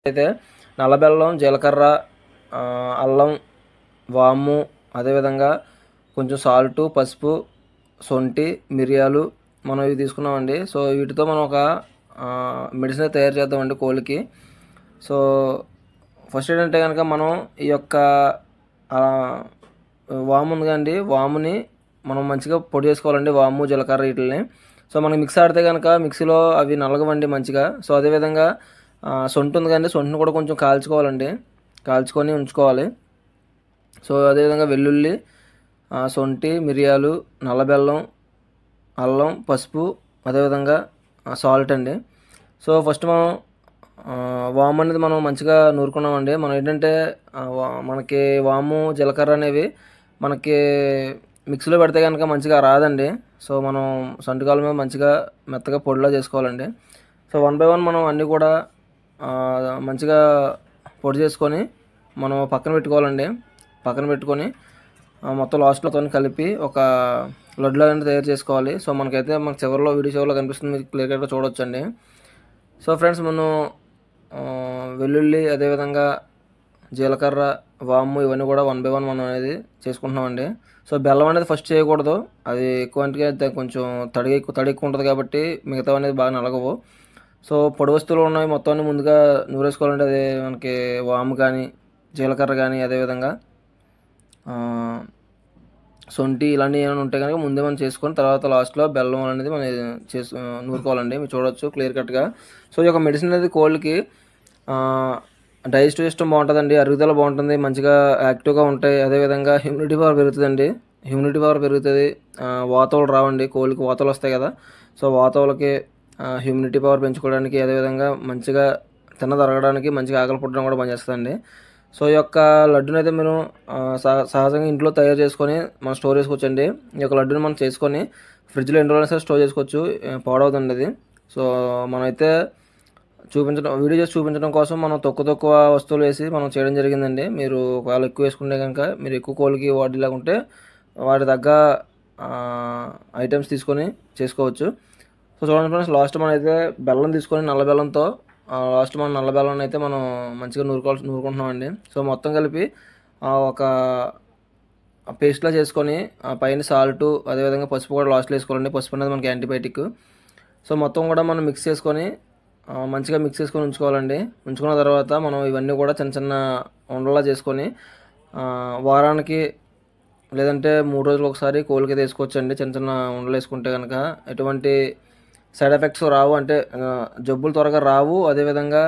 అయితే నల్ల బెల్లం, జీలకర్ర, అల్లం, వాము, అదేవిధంగా కొంచెం సాల్టు, పసుపు, శొంఠి, మిరియాలు మనం ఇవి తీసుకున్నామండి. సో వీటితో మనం ఒక మెడిసిన్ తయారు చేద్దామండి కోళ్ళకి. సో ఫస్ట్ ఏంటంటే కనుక మనం ఈ యొక్క వాము ఉంది కదండి, వాముని మనం మంచిగా పొడి చేసుకోవాలండి, వాము, జీలకర్ర వీటిని. సో మనకి మిక్సీ ఆడితే కనుక మిక్సీలో అవి నలగవండి మంచిగా. సో అదేవిధంగా సొంటి ఉంది కదండి, సొంటిని కూడా కొంచెం కాల్చుకోవాలండి, కాల్చుకొని ఉంచుకోవాలి. సో అదేవిధంగా వెల్లుల్లి, శొంఠి, మిరియాలు, నల్ల బెల్లం, అల్లం, పసుపు, అదేవిధంగా సాల్ట్ అండి. సో ఫస్ట్ మనం వాము అనేది మనం మంచిగా నూరుకున్నామండి. మనం ఏంటంటే మనకి వాము, జీలకర్ర అనేవి మనకి మిక్సీలో పెడితే కనుక మంచిగా రాదండి. సో మనం సంటికాల మీద మంచిగా మెత్తగా పొడిలా చేసుకోవాలండి. సో 1 బై 1 మనం అన్నీ కూడా మంచిగా పొడి చేసుకొని మనం పక్కన పెట్టుకోవాలండి. పక్కన పెట్టుకొని మొత్తం లాస్ట్లో కలిపి ఒక లడ్డులా తయారు చేసుకోవాలి. సో మనకైతే మనకు చివరిలో వీడియో చివరిలో కనిపిస్తుంది, మీకు క్లియర్గా చూడొచ్చండి. సో ఫ్రెండ్స్, మనం వెల్లుల్లి, అదేవిధంగా జీలకర్ర, వాము ఇవన్నీ కూడా 1 బై 1 మనం అనేది చేసుకుంటున్నామండి. సో బెల్లం అనేది ఫస్ట్ చేయకూడదు, అది ఎక్కువ అంటే కొంచెం తడి ఎక్కువ ఉంటుంది కాబట్టి మిగతా అనేది బాగా నలగవు. సో పొడి వస్తువులు ఉన్నవి మొత్తం అన్ని ముందుగా నూరేసుకోవాలంటే అది మనకి వాము కానీ, జీలకర్ర కానీ, అదేవిధంగా శొంఠి ఇలాంటివి ఏమైనా ఉంటే కనుక ముందే మనం చేసుకొని తర్వాత లాస్ట్లో బెల్లం అనేది మనం నూరుకోవాలండి. మీరు చూడొచ్చు క్లియర్ కట్గా. సో ఈ యొక్క మెడిసిన్ అనేది కోళ్ళకి డైజెస్టివ్ సిస్టమ్ బాగుంటుందండి, అరుగుదల బాగుంటుంది, మంచిగా యాక్టివ్గా ఉంటాయి. అదేవిధంగా హ్యూమిడిటీ పవర్ పెరుగుతుందండి, హ్యూమిడిటీ పవర్ పెరుగుతుంది. వాతావలు రావండి, కోళ్ళకి వాతావలు వస్తాయి కదా. సో వాతావలకి హ్యూమిడిటీ పవర్ పెంచుకోవడానికి, అదేవిధంగా మంచిగా తిరగడానికి, మంచిగా ఆకలి పుట్టడం కూడా పనిచేస్తుందండి. సో ఈ యొక్క లడ్డుని అయితే మీరు సహజంగా ఇంట్లో తయారు చేసుకొని మనం స్టోర్ చేసుకోవచ్చండి. ఈ యొక్క లడ్డుని మనం చేసుకొని ఫ్రిడ్జ్లో ఎన్ని రోజులైనా సరే స్టోర్ చేసుకోవచ్చు, పాడవుతుంది అది. సో మనమైతే వీడియో చేసి చూపించడం కోసం మనం తక్కువ వస్తువులు వేసి మనం చేయడం జరిగిందండి. మీరు ఒకవేళ ఎక్కువ వేసుకుంటే కనుక మీరు ఎక్కువ కోళ్ళకి వాడేలాగా ఉంటే వాటి తగ్గ ఐటమ్స్ తీసుకొని చేసుకోవచ్చు. సో చూడండి ఫ్రెండ్స్, లాస్ట్ మనం అయితే బెల్లం తీసుకొని నల్ల బెల్లంతో లాస్ట్ మనం నల్ల బెల్లం అయితే మనం మంచిగా నూరుకుంటున్నామండి. సో మొత్తం కలిపి ఒక పేస్ట్లా చేసుకొని పైన సాల్టు, అదేవిధంగా పసుపు కూడా లాస్ట్లో వేసుకోవాలండి. పసుపు అనేది మనకి యాంటీబయాటిక్. సో మొత్తం కూడా మనం మిక్స్ చేసుకొని మంచిగా మిక్స్ చేసుకొని ఉంచుకోవాలండి. ఉంచుకున్న తర్వాత మనం ఇవన్నీ కూడా చిన్న చిన్న ఉండలా చేసుకొని వారానికి లేదంటే 3 రోజులకు ఒకసారి కోళ్ళకి వేసుకోవచ్చండి. చిన్న చిన్న ఉండలు వేసుకుంటే కనుక ఎటువంటి సైడ్ ఎఫెక్ట్స్ రావు, అంటే జబ్బులు త్వరగా రావు. అదేవిధంగా